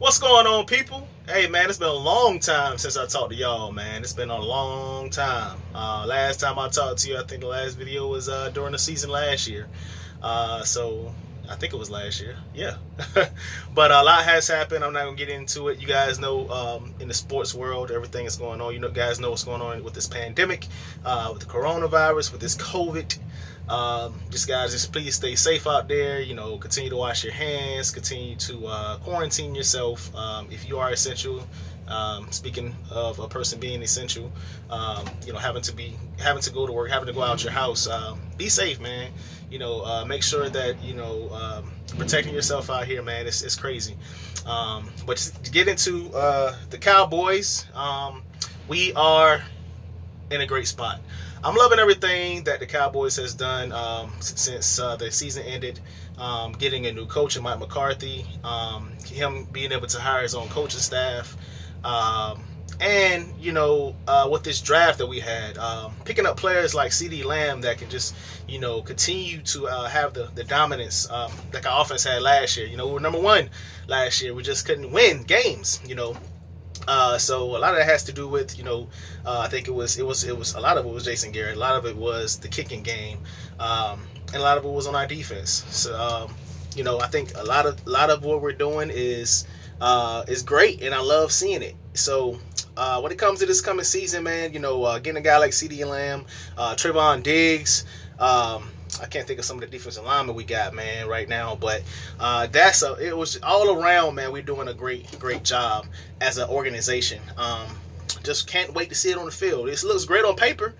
What's going on, people? Hey, man, it's been a long time since I talked to y'all, man. It's been a long time. Last time I talked to you, I think the last video was during the season last year. So I think it was last year. Yeah. But a lot has happened. I'm not going to get into it. You guys know in the sports world, everything is going on. You know, guys know what's going on with this pandemic, with the coronavirus, with this COVID. Just guys, just please stay safe out there. You know, continue to wash your hands, continue to quarantine yourself if you are essential. Speaking of a person being essential, you know, having to go to work, having to go out your house, be safe, man. You know, make sure that protecting yourself out here, man. It's crazy. But to get into the Cowboys, we are in a great spot. I'm loving everything that the Cowboys has done since the season ended. Getting a new coach in Mike McCarthy, him being able to hire his own coaching staff, and you know, with this draft that we had, picking up players like CeeDee Lamb that can just, you know, continue to have the dominance like our offense had last year. You know, we were number one last year. We just couldn't win games. You know. So a lot of that has to do with, you know, I think it was a lot of it was Jason Garrett. A lot of it was the kicking game, and a lot of it was on our defense. So you know, I think a lot of what we're doing is great, and I love seeing it. So when it comes to this coming season, man, you know, getting a guy like CeeDee Lamb, Trayvon Diggs. I can't think of some of the defensive linemen we got, man, right now, but it was all around, man. We're doing a great job as an organization. Just can't wait to see it on the field. It looks great on paper.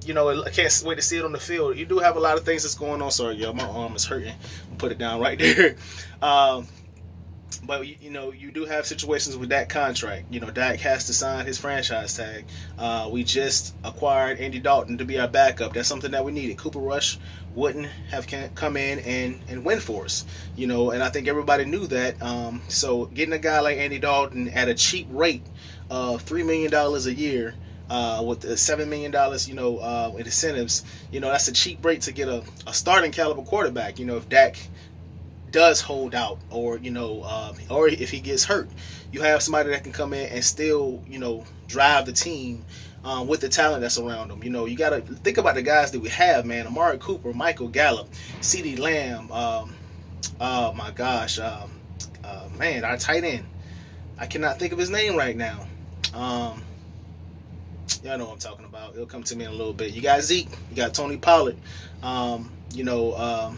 You know, I can't wait to see it on the field. You do have a lot of things that's going on. Sorry, y'all, my arm is hurting. Put it down right there. But you know, you do have situations with that contract. You know, Dak has to sign his franchise tag. We just acquired Andy Dalton to be our backup. That's something that we needed. Cooper Rush wouldn't have come in and win for us. You know, and I think everybody knew that. So getting a guy like Andy Dalton at a cheap rate of $3 million a year, with the $7 million, you know, in incentives, you know, that's a cheap rate to get a starting caliber quarterback. You know, if Dak does hold out, or you know, or if he gets hurt, you have somebody that can come in and still, you know, drive the team with the talent that's around them. You know, you got to think about the guys that we have, man. Amari Cooper, Michael Gallup, CeeDee Lamb. Oh my gosh, man, our tight end. I cannot think of his name right now. Y'all know what I'm talking about. It'll come to me in a little bit. You got Zeke. You got Tony Pollard. You know.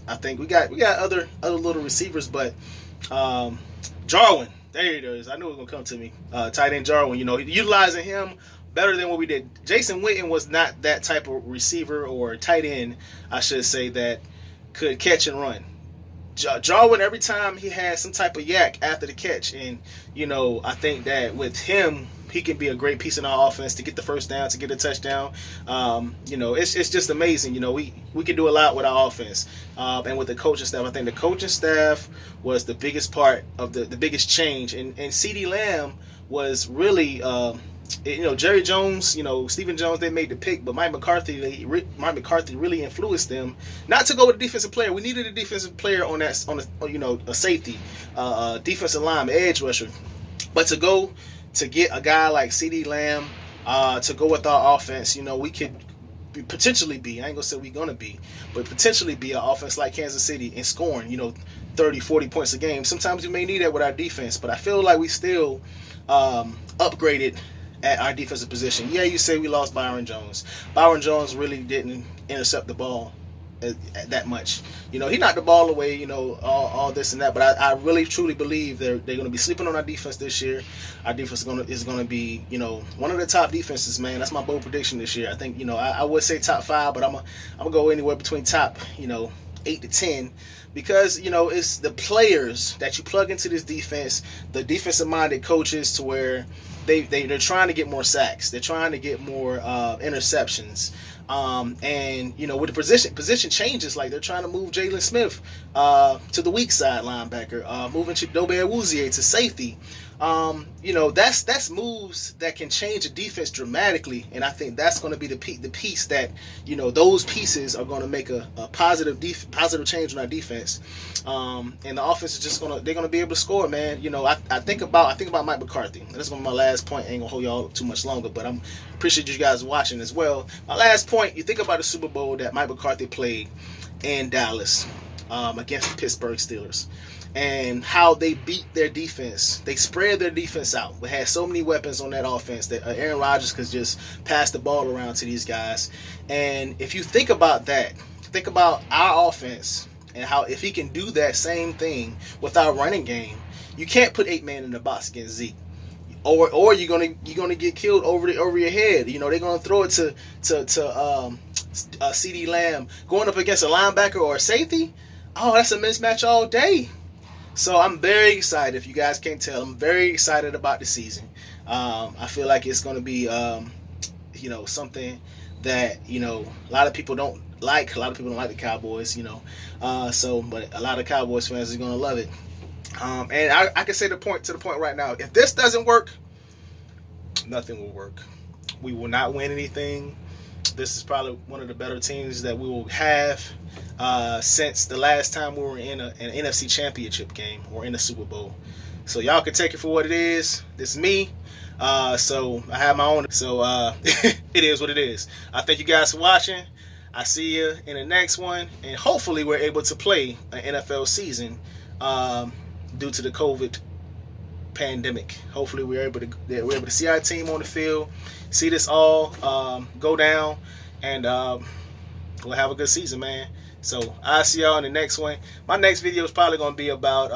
I think we got other little receivers, but Jarwin, there it is. I knew it was gonna come to me. Tight end Jarwin, you know, utilizing him better than what we did. Jason Witten was not that type of receiver or tight end, I should say, that could catch and run. Jarwin, every time he had some type of yak after the catch, and you know, I think that with him, he can be a great piece in our offense to get the first down, to get a touchdown. You know, it's just amazing. You know, we can do a lot with our offense, and with the coaching staff. I think the coaching staff was the biggest part of the biggest change, and CeeDee Lamb was really. You know, Jerry Jones, you know, Stephen Jones, they made the pick, but Mike McCarthy really influenced them not to go with a defensive player. We needed a defensive player on you know, a safety, defensive lineman, edge rusher, but to get a guy like CeeDee Lamb to go with our offense, you know, we could potentially be, I ain't gonna say we're gonna be, but potentially be an offense like Kansas City and scoring, you know, 30, 40 points a game. Sometimes we may need that with our defense, but I feel like we still upgraded at our defensive position. Yeah, you say we lost Byron Jones. Byron Jones really didn't intercept the ball that much. You know, he knocked the ball away, you know, all this and that, but I really truly believe they're going to be sleeping on our defense this year. Our defense is going to be, you know, one of the top defenses, man. That's my bold prediction this year. I think, you know, I would say top 5, but I'm gonna go anywhere between top, you know, 8 to 10, because, you know, it's the players that you plug into this defense, the defensive minded coaches, to where they're trying to get more sacks, they're trying to get more interceptions. And you know, with the position changes, like they're trying to move Jalen Smith to the weak side linebacker, moving Chidobe Awuzie to safety. You know, that's moves that can change a defense dramatically, and I think that's going to be the piece that, you know, those pieces are going to make a positive change on our defense, and the offense is just they're gonna be able to score, man. You know, I think about Mike McCarthy. That's gonna be my last point. I ain't gonna hold y'all too much longer, but I'm appreciate you guys watching as well. My last point: you think about the Super Bowl that Mike McCarthy played in Dallas against the Pittsburgh Steelers, and how they beat their defense. They spread their defense out. We had so many weapons on that offense that Aaron Rodgers could just pass the ball around to these guys. And if you think about that, think about our offense and how if he can do that same thing with our running game, you can't put 8 men in the box against Zeke. Or you're gonna get killed over your head. You know, they're gonna throw it to CeeDee Lamb going up against a linebacker or a safety. Oh, that's a mismatch all day. So I'm very excited. If you guys can't tell, I'm very excited about the season. I feel like it's going to be, you know, something that, you know, a lot of people don't like. A lot of people don't like the Cowboys, you know. But a lot of Cowboys fans are going to love it. And I can say to the point right now, if this doesn't work, nothing will work. We will not win anything. This is probably one of the better teams that we will have since the last time we were in an NFC Championship game or in a Super Bowl. So y'all can take it for what it is. This is me. So I have my own. So it is what it is. I thank you guys for watching. I see you in the next one, and hopefully we're able to play an NFL season due to the COVID pandemic. Hopefully we're able to see our team on the field, see this all go down, and we'll have a good season, man. So I'll see y'all in the next one. My next video is probably going to be about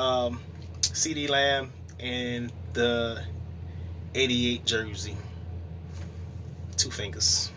CeeDee Lamb and the 88 jersey. 2 fingers.